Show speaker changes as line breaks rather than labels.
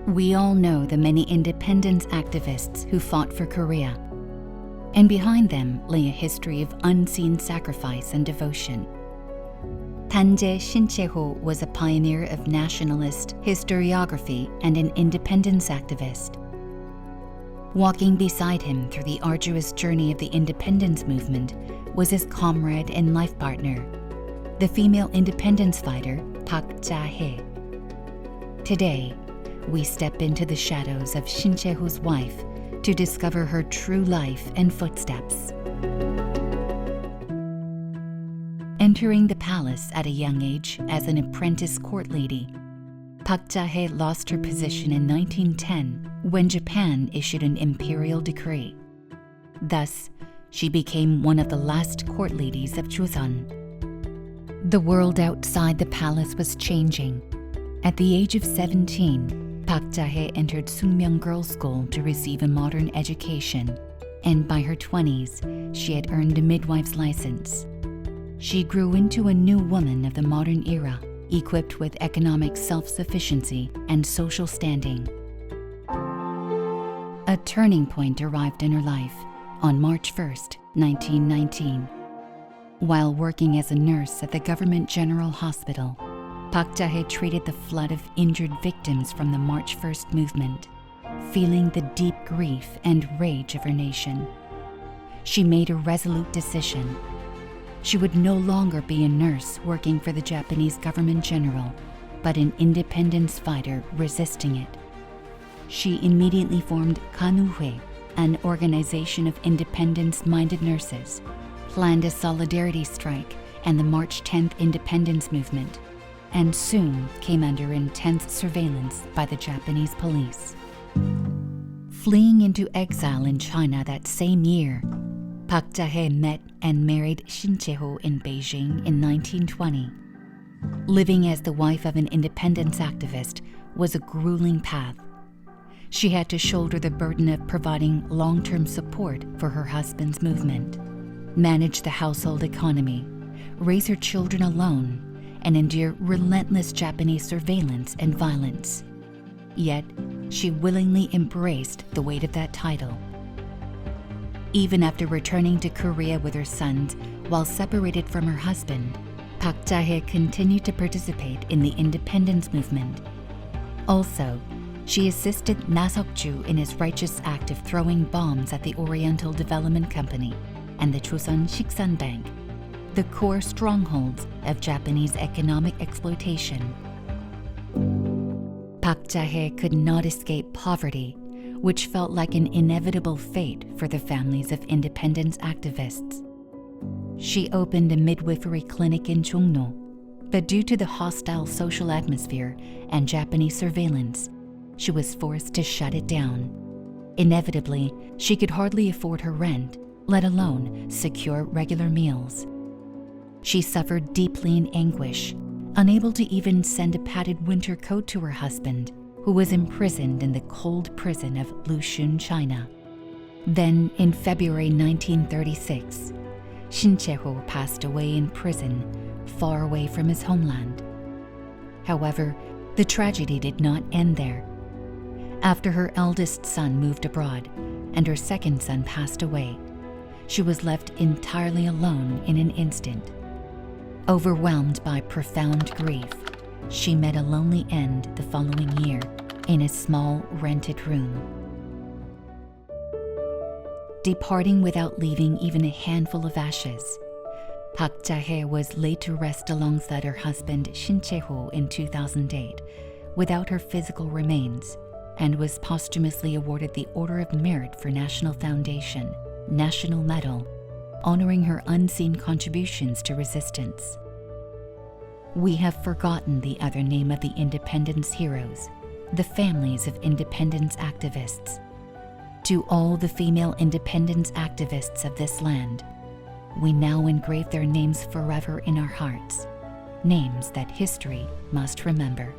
We all know the many independence activists who fought for Korea, and behind them lay a history of unseen sacrifice and devotion. Shin Chae-ho was a pioneer of nationalist historiography and an independence activist. Walking beside him through the arduous journey of the independence movement was his comrade and life partner, the female independence fighter Ja-hye. Today, we step into the shadows of Shin Chae-ho's wife to discover her true life and footsteps. Entering the palace at a young age as an apprentice court lady, Ja-hye lost her position in 1910 when Japan issued an imperial decree. Thus, she became one of the last court ladies of Joseon. The world outside the palace was changing. At the age of 17, Ja-hye entered Sungmyeong Girls' School to receive a modern education, and by her 20s, she had earned a midwife's license. She grew into a new woman of the modern era, equipped with economic self-sufficiency and social standing. A turning point arrived in her life on March 1st, 1919. While working as a nurse at the Government General Hospital, Ja-hye treated the flood of injured victims from the March 1st movement, feeling the deep grief and rage of her nation. She made a resolute decision. She would no longer be a nurse working for the Japanese government general, but an independence fighter resisting it. She immediately formed Gan-u-hoe, an organization of independence-minded nurses, planned a solidarity strike and the March 10th independence movement, and soon came under intense surveillance by the Japanese police. Fleeing into exile in China that same year, Ja-hye met and married Shin Chae-ho in Beijing in 1920. Living as the wife of an independence activist was a grueling path. She had to shoulder the burden of providing long-term support for her husband's movement, manage the household economy, raise her children alone, and endure relentless Japanese surveillance and violence. Yet, she willingly embraced the weight of that title. Even after returning to Korea with her sons while separated from her husband, Ja-hye continued to participate in the independence movement. Also, she assisted Na Seok-ju in his righteous act of throwing bombs at the Oriental Development Company and the Chosun Shiksan Bank, the core strongholds of Japanese economic exploitation. Ja-hye could not escape poverty, which felt like an inevitable fate for the families of independence activists. She opened a midwifery clinic in Jongno, but due to the hostile social atmosphere and Japanese surveillance, she was forced to shut it down. Inevitably, she could hardly afford her rent, let alone secure regular meals. She suffered deeply in anguish, unable to even send a padded winter coat to her husband, who was imprisoned in the cold prison of Lushun, China. Then, in February 1936, Shin Chae-ho passed away in prison, far away from his homeland. However, the tragedy did not end there. After her eldest son moved abroad and her second son passed away, she was left entirely alone in an instant. Overwhelmed by profound grief, she met a lonely end the following year in a small rented room. Departing without leaving even a handful of ashes, Ja-hye was laid to rest alongside her husband Shin Chae-ho in 2008 without her physical remains, and was posthumously awarded the Order of Merit for National Foundation, National Medal, honoring her unseen contributions to resistance. We have forgotten the other name of the independence heroes, the families of independence activists. To all the female independence activists of this land, we now engrave their names forever in our hearts, names that history must remember.